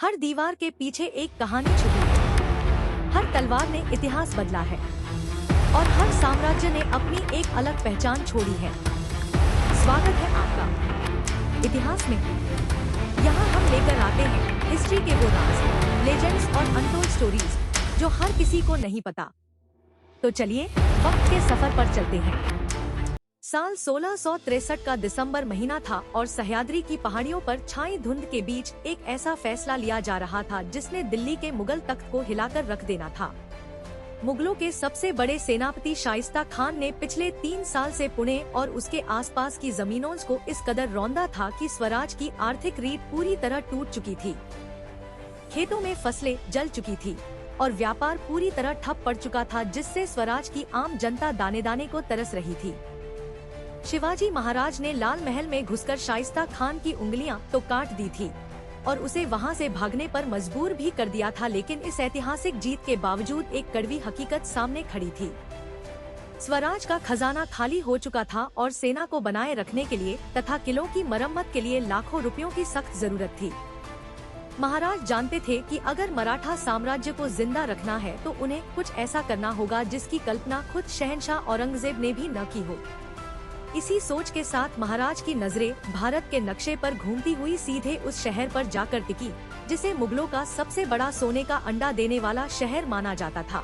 हर दीवार के पीछे एक कहानी छुपी है। हर तलवार ने इतिहास बदला है और हर साम्राज्य ने अपनी एक अलग पहचान छोड़ी है। स्वागत है आपका इतिहास में। यहाँ हम लेकर आते हैं हिस्ट्री के वो राज, लेजेंड्स और अनटोल्ड स्टोरीज जो हर किसी को नहीं पता। तो चलिए वक्त के सफर पर चलते हैं। साल 1663 का दिसंबर महीना था और सह्याद्री की पहाड़ियों पर छाई धुंध के बीच एक ऐसा फैसला लिया जा रहा था जिसने दिल्ली के मुगल तख्त को हिलाकर रख देना था। मुगलों के सबसे बड़े सेनापति शाइस्ता खान ने पिछले 3 साल से पुणे और उसके आसपास की जमीनों को इस कदर रौंदा था कि स्वराज की आर्थिक रीढ़ पूरी तरह टूट चुकी थी। खेतों में फसलें जल चुकी थी और व्यापार पूरी तरह ठप पड़ चुका था, जिससे स्वराज की आम जनता दाने दाने को तरस रही थी। शिवाजी महाराज ने लाल महल में घुसकर शाइस्ता खान की उंगलियां तो काट दी थी और उसे वहां से भागने पर मजबूर भी कर दिया था, लेकिन इस ऐतिहासिक जीत के बावजूद एक कड़वी हकीकत सामने खड़ी थी। स्वराज का खजाना खाली हो चुका था और सेना को बनाए रखने के लिए तथा किलों की मरम्मत के लिए लाखों रुपयों की सख्त जरूरत थी। महाराज जानते थे कि अगर मराठा साम्राज्य को जिंदा रखना है तो उन्हें कुछ ऐसा करना होगा जिसकी कल्पना खुद शहंशाह औरंगजेब ने भी न की हो। इसी सोच के साथ महाराज की नजरें भारत के नक्शे पर घूमती हुई सीधे उस शहर पर जाकर टिकी जिसे मुगलों का सबसे बड़ा सोने का अंडा देने वाला शहर माना जाता था।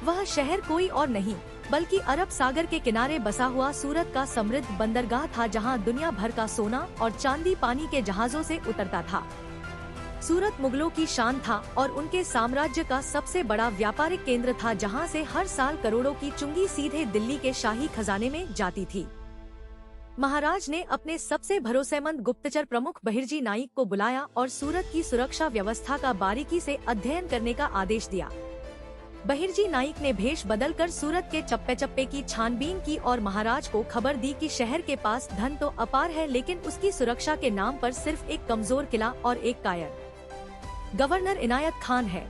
वह शहर कोई और नहीं बल्कि अरब सागर के किनारे बसा हुआ सूरत का समृद्ध बंदरगाह था, जहां दुनिया भर का सोना और चांदी पानी के जहाजों से उतरता था। सूरत मुगलों की शान था और उनके साम्राज्य का सबसे बड़ा व्यापारिक केंद्र था, जहां से हर साल करोड़ों की चुंगी सीधे दिल्ली के शाही खजाने में जाती थी। महाराज ने अपने सबसे भरोसेमंद गुप्तचर प्रमुख बहिर्जी नाइक को बुलाया और सूरत की सुरक्षा व्यवस्था का बारीकी से अध्ययन करने का आदेश दिया। बहिर्जी नाइक ने भेष बदलकर सूरत के चप्पे चप्पे की छानबीन की और महाराज को खबर दी कि शहर के पास धन तो अपार है, लेकिन उसकी सुरक्षा के नाम पर सिर्फ एक कमजोर किला और एक कायर गवर्नर इनायत खान है।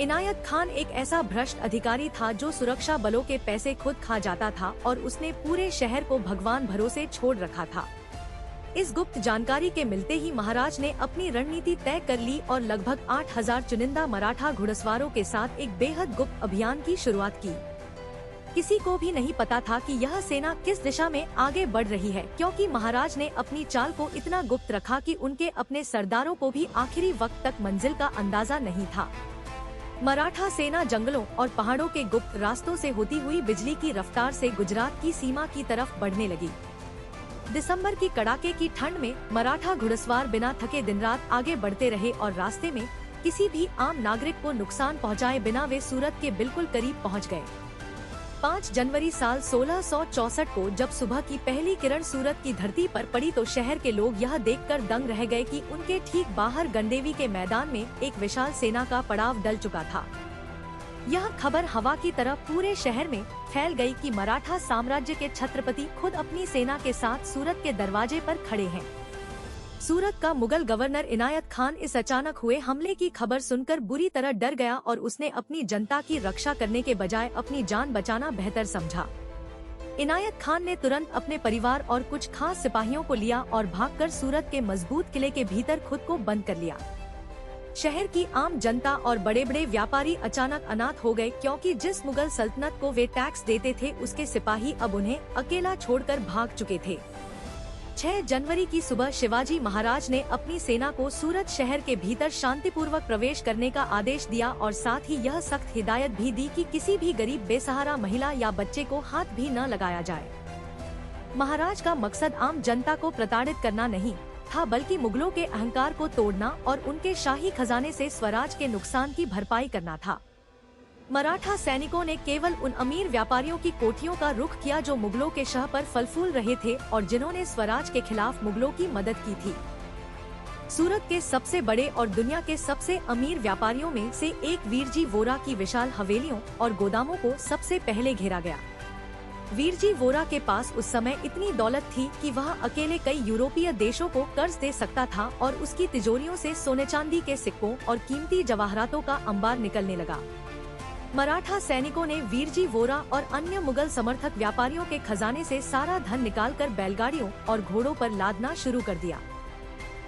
इनायत खान एक ऐसा भ्रष्ट अधिकारी था जो सुरक्षा बलों के पैसे खुद खा जाता था और उसने पूरे शहर को भगवान भरोसे छोड़ रखा था। इस गुप्त जानकारी के मिलते ही महाराज ने अपनी रणनीति तय कर ली और लगभग 8000 चुनिंदा मराठा घुड़सवारों के साथ एक बेहद गुप्त अभियान की शुरुआत की। किसी को भी नहीं पता था कि यह सेना किस दिशा में आगे बढ़ रही है, क्योंकि महाराज ने अपनी चाल को इतना गुप्त रखा कि उनके अपने सरदारों को भी आखिरी वक्त तक मंजिल का अंदाजा नहीं था। मराठा सेना जंगलों और पहाड़ों के गुप्त रास्तों से होती हुई बिजली की रफ्तार से गुजरात की सीमा की तरफ बढ़ने लगी। दिसंबर की कड़ाके की ठंड में मराठा घुड़सवार बिना थके दिन रात आगे बढ़ते रहे और रास्ते में किसी भी आम नागरिक को नुकसान पहुंचाए बिना वे सूरत के बिल्कुल करीब पहुंच गए। 5 जनवरी साल 1664 को जब सुबह की पहली किरण सूरत की धरती पर पड़ी तो शहर के लोग यह देखकर दंग रह गए कि उनके ठीक बाहर गंडेवी के मैदान में एक विशाल सेना का पड़ाव डल चुका था। यह खबर हवा की तरह पूरे शहर में फैल गई कि मराठा साम्राज्य के छत्रपति खुद अपनी सेना के साथ सूरत के दरवाजे पर खड़े हैं। सूरत का मुगल गवर्नर इनायत खान इस अचानक हुए हमले की खबर सुनकर बुरी तरह डर गया और उसने अपनी जनता की रक्षा करने के बजाय अपनी जान बचाना बेहतर समझा। इनायत खान ने तुरंत अपने परिवार और कुछ खास सिपाहियों को लिया और भागकर सूरत के मजबूत किले के भीतर खुद को बंद कर लिया। शहर की आम जनता और बड़े बड़े व्यापारी अचानक अनाथ हो गए, क्योंकि जिस मुगल सल्तनत को वे टैक्स देते थे उसके सिपाही अब उन्हें अकेला छोड़कर भाग चुके थे। 6 जनवरी की सुबह शिवाजी महाराज ने अपनी सेना को सूरत शहर के भीतर शांतिपूर्वक प्रवेश करने का आदेश दिया और साथ ही यह सख्त हिदायत भी दी कि किसी भी गरीब बेसहारा महिला या बच्चे को हाथ भी न लगाया जाए। महाराज का मकसद आम जनता को प्रताड़ित करना नहीं था, बल्कि मुगलों के अहंकार को तोड़ना और उनके शाही खजाने से स्वराज के नुकसान की भरपाई करना था। मराठा सैनिकों ने केवल उन अमीर व्यापारियों की कोठियों का रुख किया जो मुगलों के शह पर फल फूल रहे थे और जिन्होंने स्वराज के खिलाफ मुगलों की मदद की थी। सूरत के सबसे बड़े और दुनिया के सबसे अमीर व्यापारियों में से एक वीरजी वोरा की विशाल हवेलियों और गोदामों को सबसे पहले घेरा गया। वीरजी वोरा के पास उस समय इतनी दौलत थी कि वह अकेले कई यूरोपीय देशों को कर्ज दे सकता था और उसकी तिजोरियों से सोने चांदी के सिक्कों और कीमती जवाहरातों का अंबार निकलने लगा। मराठा सैनिकों ने वीरजी वोरा और अन्य मुगल समर्थक व्यापारियों के खजाने से सारा धन निकालकर बैलगाड़ियों और घोड़ों पर लादना शुरू कर दिया।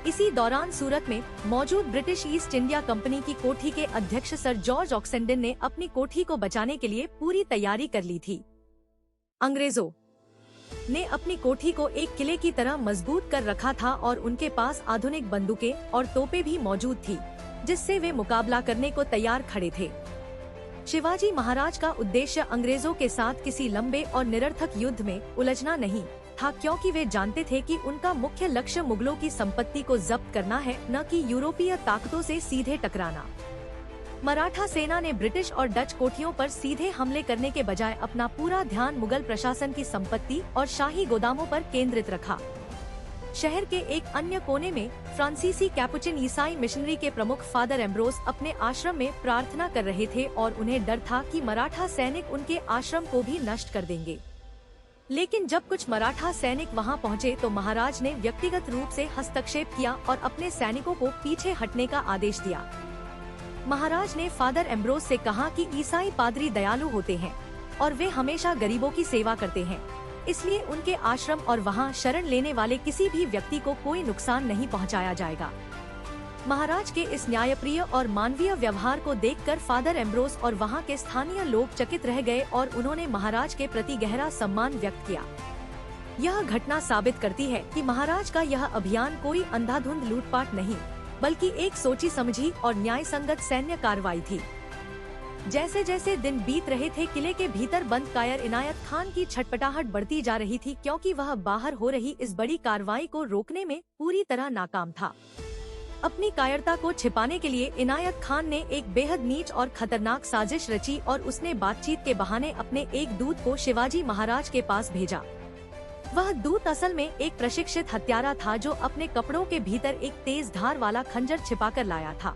इसी दौरान सूरत में मौजूद ब्रिटिश ईस्ट इंडिया कंपनी की कोठी के अध्यक्ष सर जॉर्ज ऑक्सेंडन ने अपनी कोठी को बचाने के लिए पूरी तैयारी कर ली थी। अंग्रेजों ने अपनी कोठी को एक किले की तरह मजबूत कर रखा था और उनके पास आधुनिक बंदूकें और तोपें भी मौजूद थी, जिससे वे मुकाबला करने को तैयार खड़े थे। शिवाजी महाराज का उद्देश्य अंग्रेजों के साथ किसी लंबे और निरर्थक युद्ध में उलझना नहीं था, क्योंकि वे जानते थे कि उनका मुख्य लक्ष्य मुगलों की संपत्ति को जब्त करना है, न कि यूरोपीय ताकतों से सीधे टकराना। मराठा सेना ने ब्रिटिश और डच कोठियों पर सीधे हमले करने के बजाय अपना पूरा ध्यान मुगल प्रशासन की संपत्ति और शाही गोदामों पर केंद्रित रखा। शहर के एक अन्य कोने में फ्रांसीसी कैपुचिन ईसाई मिशनरी के प्रमुख फादर एम्ब्रोस अपने आश्रम में प्रार्थना कर रहे थे और उन्हें डर था कि मराठा सैनिक उनके आश्रम को भी नष्ट कर देंगे। लेकिन जब कुछ मराठा सैनिक वहां पहुंचे तो महाराज ने व्यक्तिगत रूप से हस्तक्षेप किया और अपने सैनिकों को पीछे हटने का आदेश दिया। महाराज ने फादर एम्ब्रोस से कहा कि ईसाई पादरी दयालु होते हैं और वे हमेशा गरीबों की सेवा करते हैं, इसलिए उनके आश्रम और वहां शरण लेने वाले किसी भी व्यक्ति को कोई नुकसान नहीं पहुंचाया जाएगा। महाराज के इस न्यायप्रिय और मानवीय व्यवहार को देखकर फादर एम्ब्रोस और वहां के स्थानीय लोग चकित रह गए और उन्होंने महाराज के प्रति गहरा सम्मान व्यक्त किया। यह घटना साबित करती है कि महाराज का यह अभियान कोई अंधाधुंध लूटपाट नहीं, बल्कि एक सोची समझी और न्याय संगत सैन्य कार्रवाई थी। जैसे जैसे दिन बीत रहे थे, किले के भीतर बंद कायर इनायत खान की छटपटाहट बढ़ती जा रही थी, क्योंकि वह बाहर हो रही इस बड़ी कार्रवाई को रोकने में पूरी तरह नाकाम था। अपनी कायरता को छिपाने के लिए इनायत खान ने एक बेहद नीच और खतरनाक साजिश रची और उसने बातचीत के बहाने अपने एक दूत को शिवाजी महाराज के पास भेजा। वह दूत असल में एक प्रशिक्षित हत्यारा था जो अपने कपड़ों के भीतर एक तेज धार वाला खंजर छिपाकर लाया था।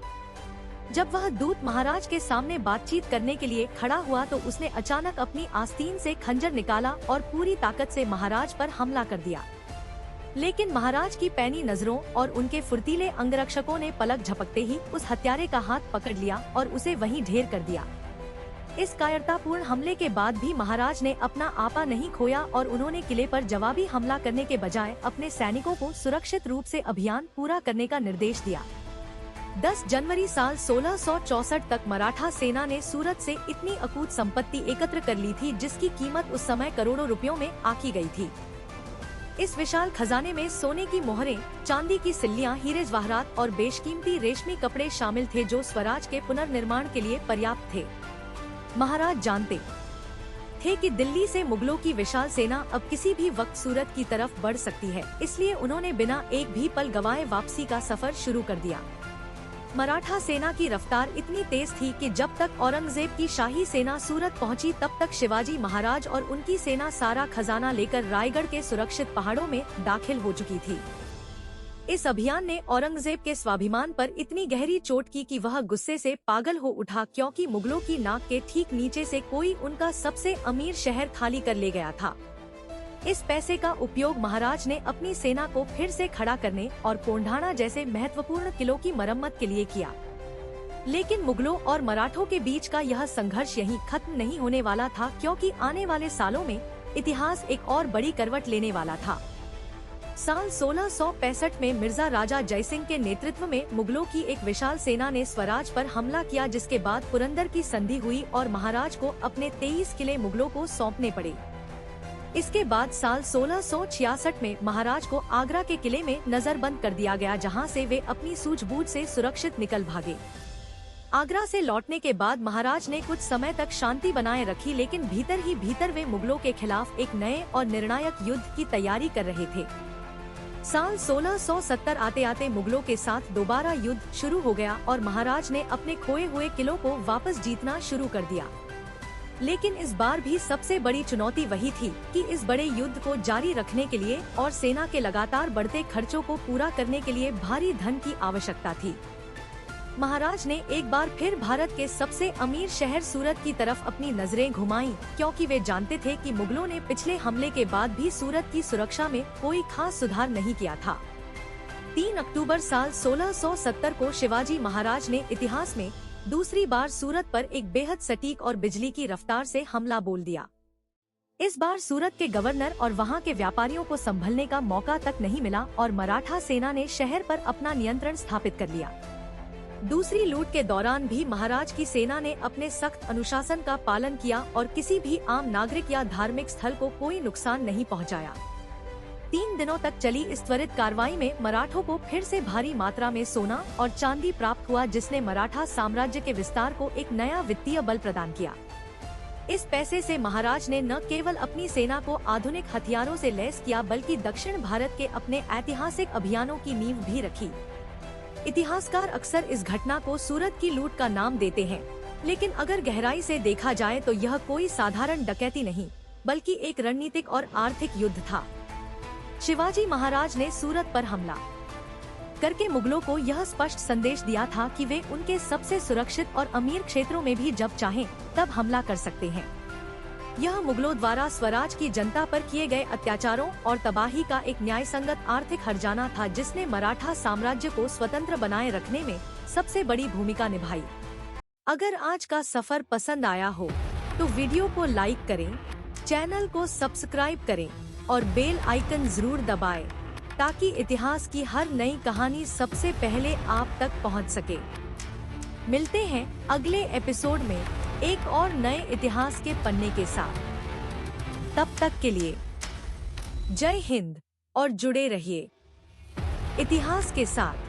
जब वह दूत महाराज के सामने बातचीत करने के लिए खड़ा हुआ तो उसने अचानक अपनी आस्तीन से खंजर निकाला और पूरी ताकत से महाराज पर हमला कर दिया। लेकिन महाराज की पैनी नजरों और उनके फुर्तीले अंगरक्षकों ने पलक झपकते ही उस हत्यारे का हाथ पकड़ लिया और उसे वहीं ढेर कर दिया। इस कायरतापूर्ण हमले के बाद भी महाराज ने अपना आपा नहीं खोया और उन्होंने किले पर जवाबी हमला करने के बजाय अपने सैनिकों को सुरक्षित रूप से अभियान पूरा करने का निर्देश दिया। 10 जनवरी साल 1664 तक मराठा सेना ने सूरत से इतनी अकूत संपत्ति एकत्र कर ली थी जिसकी कीमत उस समय करोड़ों रुपयों में आकी गई थी। इस विशाल खजाने में सोने की मोहरें, चांदी की सिल्लियां, हीरे जवाहरात और बेशकीमती रेशमी कपड़े शामिल थे जो स्वराज के पुनर्निर्माण के लिए पर्याप्त थे। महाराज जानते थे कि दिल्ली से मुगलों की विशाल सेना अब किसी भी वक्त सूरत की तरफ बढ़ सकती है, इसलिए उन्होंने बिना एक भी पल गवाए वापसी का सफर शुरू कर दिया। मराठा सेना की रफ्तार इतनी तेज थी कि जब तक औरंगजेब की शाही सेना सूरत पहुंची तब तक शिवाजी महाराज और उनकी सेना सारा खजाना लेकर रायगढ़ के सुरक्षित पहाड़ों में दाखिल हो चुकी थी। इस अभियान ने औरंगजेब के स्वाभिमान पर इतनी गहरी चोट की कि वह गुस्से से पागल हो उठा, क्योंकि मुगलों की नाक के ठीक नीचे से कोई उनका सबसे अमीर शहर खाली कर ले गया था। इस पैसे का उपयोग महाराज ने अपनी सेना को फिर से खड़ा करने और कोंढाणा जैसे महत्वपूर्ण किलों की मरम्मत के लिए किया। लेकिन मुगलों और मराठों के बीच का यह संघर्ष यहीं खत्म नहीं होने वाला था, क्योंकि आने वाले सालों में इतिहास एक और बड़ी करवट लेने वाला था। साल 1665 में मिर्जा राजा जयसिंह के नेतृत्व में मुगलों की एक विशाल सेना ने स्वराज पर हमला किया, जिसके बाद पुरंदर की संधि हुई और महाराज को अपने 23 किले मुगलों को सौंपने पड़े। इसके बाद साल 1666 में महाराज को आगरा के किले में नजरबंद कर दिया गया, जहां से वे अपनी सूझबूझ से सुरक्षित निकल भागे। आगरा से लौटने के बाद महाराज ने कुछ समय तक शांति बनाए रखी, लेकिन भीतर ही भीतर वे मुगलों के खिलाफ एक नए और निर्णायक युद्ध की तैयारी कर रहे थे। साल 1670 आते आते मुगलों के साथ दोबारा युद्ध शुरू हो गया और महाराज ने अपने खोए हुए किलों को वापस जीतना शुरू कर दिया। लेकिन इस बार भी सबसे बड़ी चुनौती वही थी कि इस बड़े युद्ध को जारी रखने के लिए और सेना के लगातार बढ़ते खर्चों को पूरा करने के लिए भारी धन की आवश्यकता थी। महाराज ने एक बार फिर भारत के सबसे अमीर शहर सूरत की तरफ अपनी नजरें घुमाईं, क्योंकि वे जानते थे कि मुगलों ने पिछले हमले के बाद भी सूरत की सुरक्षा में कोई खास सुधार नहीं किया था। 3 अक्टूबर साल 1670 को शिवाजी महाराज ने इतिहास में दूसरी बार सूरत पर एक बेहद सटीक और बिजली की रफ्तार से हमला बोल दिया। इस बार सूरत के गवर्नर और वहां के व्यापारियों को संभलने का मौका तक नहीं मिला और मराठा सेना ने शहर पर अपना नियंत्रण स्थापित कर लिया। दूसरी लूट के दौरान भी महाराज की सेना ने अपने सख्त अनुशासन का पालन किया और किसी भी आम नागरिक या धार्मिक स्थल को कोई नुकसान नहीं पहुंचाया। 3 दिनों तक चली इस त्वरित कार्रवाई में मराठों को फिर से भारी मात्रा में सोना और चांदी प्राप्त हुआ, जिसने मराठा साम्राज्य के विस्तार को एक नया वित्तीय बल प्रदान किया। इस पैसे से महाराज ने न केवल अपनी सेना को आधुनिक हथियारों से लैस किया, बल्कि दक्षिण भारत के अपने ऐतिहासिक अभियानों की नींव भी रखी। इतिहासकार अक्सर इस घटना को सूरत की लूट का नाम देते हैं, लेकिन अगर गहराई से देखा जाए तो यह कोई साधारण डकैती नहीं, बल्कि एक रणनीतिक और आर्थिक युद्ध था। शिवाजी महाराज ने सूरत पर हमला करके मुगलों को यह स्पष्ट संदेश दिया था कि वे उनके सबसे सुरक्षित और अमीर क्षेत्रों में भी जब चाहें तब हमला कर सकते हैं। यह मुगलों द्वारा स्वराज की जनता पर किए गए अत्याचारों और तबाही का एक न्यायसंगत आर्थिक हर्जाना था, जिसने मराठा साम्राज्य को स्वतंत्र बनाए रखने में सबसे बड़ी भूमिका निभाई। अगर आज का सफर पसंद आया हो तो वीडियो को लाइक करें, चैनल को सब्सक्राइब करें और बेल आइकन जरूर दबाएं, ताकि इतिहास की हर नई कहानी सबसे पहले आप तक पहुंच सके। मिलते हैं अगले एपिसोड में एक और नए इतिहास के पन्ने के साथ। तब तक के लिए जय हिंद और जुड़े रहिए इतिहास के साथ।